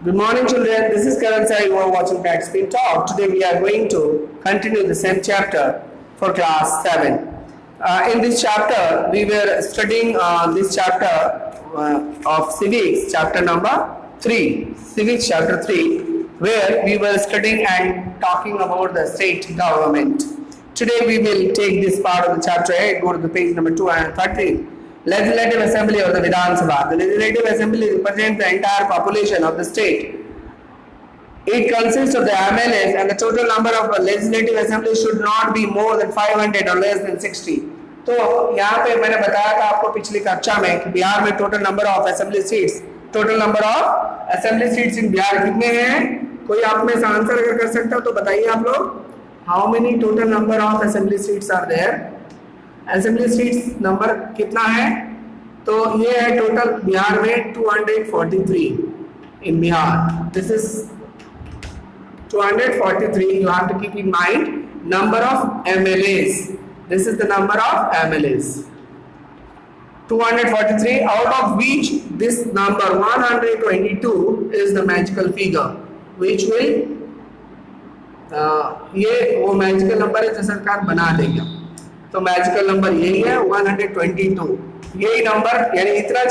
Good morning, children. This is Karan Sai. You are watching Pax Spin Talk. Today we are going to continue the same chapter for class 7. In this chapter, we were studying this chapter of civics, chapter number 3. Civics chapter 3, where we were studying and talking about the state government. Today we will take this part of the chapter 8, go to the page number 213. Legislative Assembly of the Vidhan Sabha. The Legislative Assembly represents the entire population of the state. It consists of the MLAs and the total number of Legislative Assembly should not be more than 500 or less than 60. तो यहाँ पे मैंने बताया था आपको पिछली कक्षा में कि बिहार में total number of assembly seats in Bihar कितने हैं? कोई आप में से आंसर अगर कर सकता हो तो बताइए आप लोग. How many total number of assembly seats are there? Assembly seats number कितना है? तो ये है टोटल बिहार में 243 in Bihar. This is 243. You have to keep in mind number of MLAs. This is the number of MLAs. 243, out of which this number 122 is the magical figure, which will ये वो magical number है जो सरकार बना देगा. तो magical number यही है 122. यही नंबर यानी इतना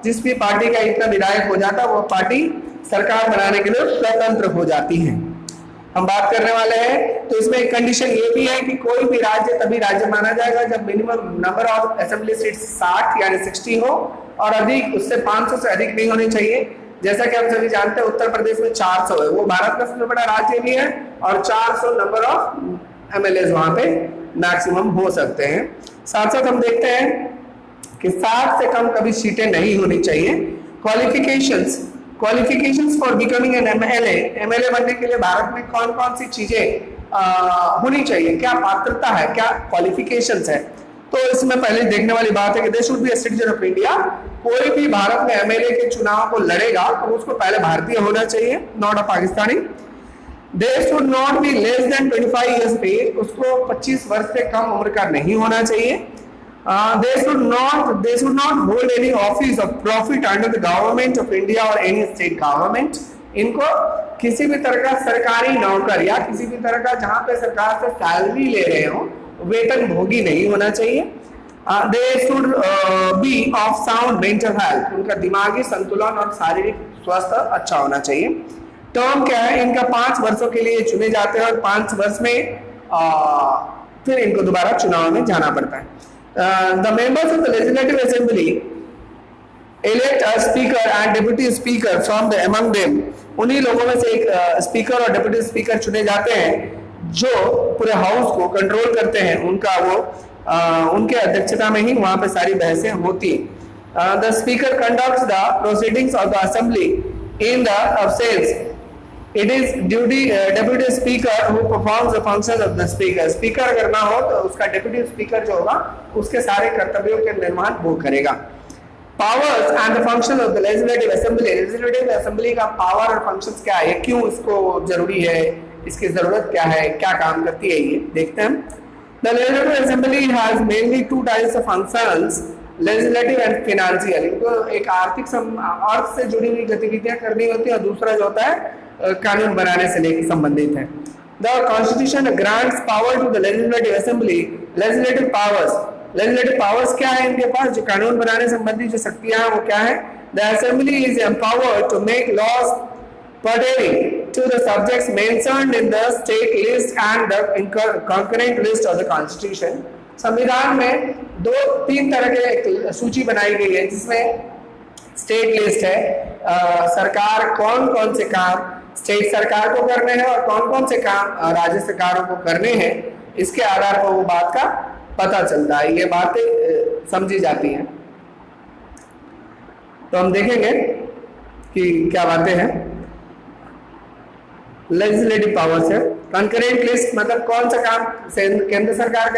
जिस भी पार्टी का इतना विधायक हो जाता है वो पार्टी सरकार बनाने के लिए स्वतंत्र हो जाती है. हम बात करने वाले हैं. तो इसमें एक कंडीशन ये भी है कि कोई भी राज्य तभी राज्य माना जाएगा जब minimum number of assembly seats 60 यानी 60 हो और अधिक उससे 500 से अधिक नहीं होनी चाहिए. जैसा कि हम सभी जानते हैं उत्तर प्रदेश में 400 है, वो भारत का सबसे बड़ा राज्य भी है और 400 नंबर ऑफ MLAs वहां पे मैक्सिमम हो सकते हैं. साथ साथ हम देखते हैं कि 60 से कम कभी सीटें नहीं होनी चाहिए. Qualifications for becoming an MLA बनने के लिए भारत में कौन कौन सी चीजें होनी चाहिए, क्या पात्रता है, क्या क्वालिफिकेशंस है? तो इसमें पहले देखने वाली बात है कि दे should be a citizen of India. कोई भी भारत में MLA के चुनाव को लड़ेगा तो उसको पहले भारतीय होना चाहिए, not a Pakistani. They should not be less than 25 years of age. उसको 25 वर्ष से कम उम्र का नहीं होना चाहिए. They should not hold any office of profit under the government of India or any state government. इनको किसी भी तरह का सरकारी नौकर या किसी भी तरह का जहां पे सरकार से सैलरी ले रहे हो वेतन भोगी नहीं होना चाहिए. They should be of sound mental health. उनका दिमागी संतुलन और शारीरिक स्वास्थ्य अच्छा होना चाहिए. टर्म क्या है इनका? 5 वर्षों के लिए चुने जाते हैं और 5 वर्ष में फिर इनको दोबारा चुनाव में जाना पड़ता है. The members of the Legislative Assembly elect a speaker and deputy speaker from the among them. उन्हीं लोगों में से एक स्पीकर और डेप्यूटी स्पीकर चुने जाते हैं जो पूरे हाउस को कंट्रोल करते हैं. उनके अध्यक्षता में ही वहां पे सारी बहसें होती हैं. The speaker conducts the proceedings of the assembly in the absence. It is deputy speaker who performs the functions of the speaker. Speaker अगर ना हो तो उसका डेप्यूटी स्पीकर जो होगा उसके सारे कर्तव्यों के निर्वहन वो करेगा. Powers and the function of the legislative assembly का पावर और फंक्शंस क्या है, क्यों इसको जरूरी है, इसकी जरूरत क्या है, क्या काम करती है, ये देखते हैं. The legislative assembly has mainly 2 types of functions, legislative and financial. इनको एक आर्थिक अर्थ से जुड़ी हुई गतिविधियां करनी होती है और दूसरा जो होता है कानून बनाने से लेकर संबंधित है. The constitution grants power to the legislative assembly. Legislative powers क्या है इनके पास? जो कानून बनाने संबंधी जो शक्तियां हैं वो क्या है? The assembly is empowered to make laws pertaining to the subjects mentioned in the state list and the concurrent list of the constitution. संविधान में 2-3 तरह के सूची बनाई गई है जिसमें स्टेट लिस्ट है, सरकार कौन कौन से काम स्टेट सरकार को करने हैं और कौन कौन से काम राज्य सरकारों को करने हैं. इसके आधार पर वो बात का पता चलता है, ये बातें समझी जाती हैं. तो हम देखेंगे कि क्या बातें हैं. लेजिस्लेटिव पावर्स है. कंकरेंट लिस्ट मतलब कौन सा काम केंद्र सरकार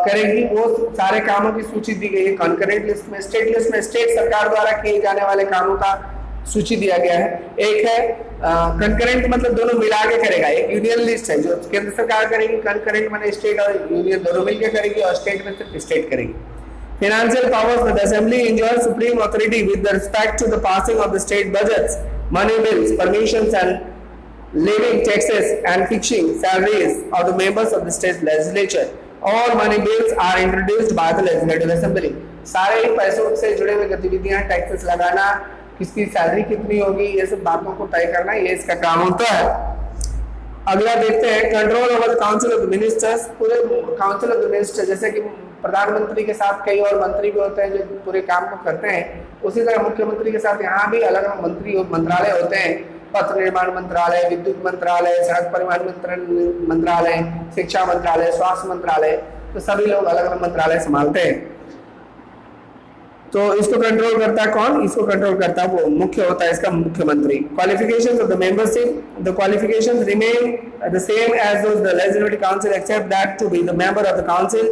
करेगी वो सारे कामों की सूची दी गई है कंकरेंट लिस्ट में. स्टेट लिस्ट में स्टेट सरकार द्वारा किए जाने वाले कामों का सूची दिया गया है. एक है कंकरेंट मतलब दोनों मिला के करेगा. एक यूनियन लिस्ट है जो केंद्र सरकार करेगी, कंकरेंट माने स्टेट और यूनियन दोनों मिलकर करेगी और स्टेट में सिर्फ स्टेट करेगी. Financial powers. The assembly enjoys supreme authority with respect to the passing of the state budgets. money bills, permissions and levying taxes and fixing salaries of the members of the state legislature. All money bills are introduced by the legislative assembly. सारे ही पैसों से जुड़े हुए गतिविधियां, taxes लगाना, किसकी salary कितनी होगी, ये सब बातों को तय करना, ये इसका काम होता है। अगला देखते हैं control over the council of the ministers. पूरे काउंसिल ऑफ द मिनिस्टर, जैसे कि प्रधानमंत्री के साथ कई और मंत्री भी होते हैं जो पूरे काम को करते हैं, उसी तरह मुख्यमंत्री के साथ यहाँ भी अलग अलग मंत्रालय होते हैं। पथ निर्माण मंत्रालय, विद्युत मंत्रालय, सड़क परिवहन मंत्रालय, शिक्षा मंत्रालय, स्वास्थ्य मंत्रालय, तो सभी लोग अलग अलग मंत्रालय संभालते हैं। तो इसको कंट्रोल करता है कौन? इसको कंट्रोल करता है वो मुख्य होता है इसका मुख्यमंत्री। Qualifications of the membership, the qualifications remain the same as those the legislative council except that to be the member of the council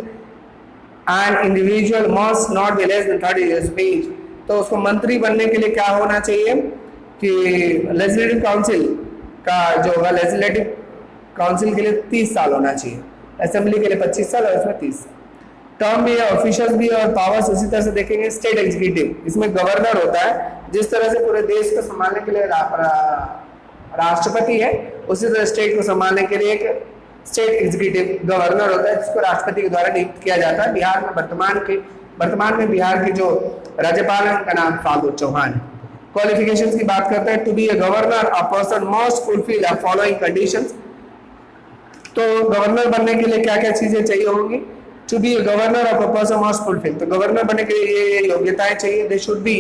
and individual must not be less than 30 years of age. तो उसको मंत्री बनने के लिए क्या होना चाहिए कि लेजिस्लेटिव काउंसिल का जो होगा, लेजिस्लेटिव काउंसिल के लिए 30 साल होना चाहिए, असेंबली के लिए 25 साल और इसमें 30 साल। टर्म भी है, ऑफिशियल्स भी और पावर्स उसी तरह से देखेंगे। स्टेट एग्जीक्यूटिव, इसमें गवर्नर होता है, जिस तरह से पूरे देश को संभालने के लिए राष्ट्रपति है, उसी तरह स्टेट को संभालने के लिए एक स्टेट एग्जीक्यूटिव गवर्नर होता है, जिसको राष्ट्रपति के द्वारा नियुक्त किया जाता है। बिहार में वर्तमान में बिहार के जो राज्यपाल है उनका नाम फागू चौहान है। क्वालिफिकेशंस की बात करते हैं। To be a governor a person must fulfil the following conditions. तो गवर्नर बनने के लिए क्या क्या चीजें चाहिए होंगी? To be a governor of a person must fulfil, तो गवर्नर बनने के लिए ये योग्यताएं चाहिए। They should be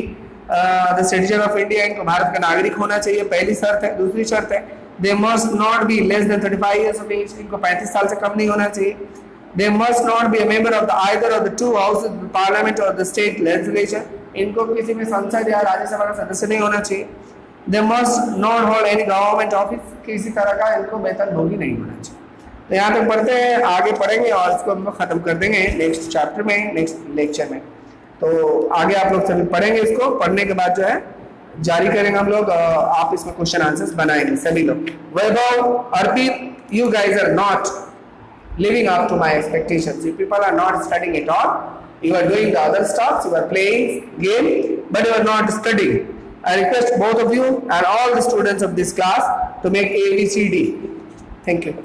the citizen of India, इनको भारत का नागरिक होना चाहिए, पहली शर्त है। दूसरी शर्त है they must not be less than 35 years of age, इनको 35 साल से कम नहीं होना चाहिए। They must not be a member of the either of the two houses parliament और द स्टेट लेजिस्लेचर, इनको किसी भी संसद या राज्यसभा का सदस्य नहीं होना चाहिए। They must not hold any government office, किसी तरह का इनको वेतन भोगी नहीं होना चाहिए। तो यहाँ तक पढ़ते हैं, आगे पढ़ेंगे और इसको हम लोग खत्म कर देंगे नेक्स्ट चैप्टर में, नेक्स्ट लेक्चर में। तो आगे आप लोग सभी पढ़ेंगे, इसको पढ़ने के बाद जो है जारी करेंगे हम लोग, आप इसमें क्वेश्चन आंसर्स बनाएंगे सभी लोग। Vaibhav, Arpit, you guys are not living up to my expectations. You people are not studying at all. You are doing the other stuff. You are playing game, but you are not studying. I request both of you and all the students of this class to make ABCD. Thank you.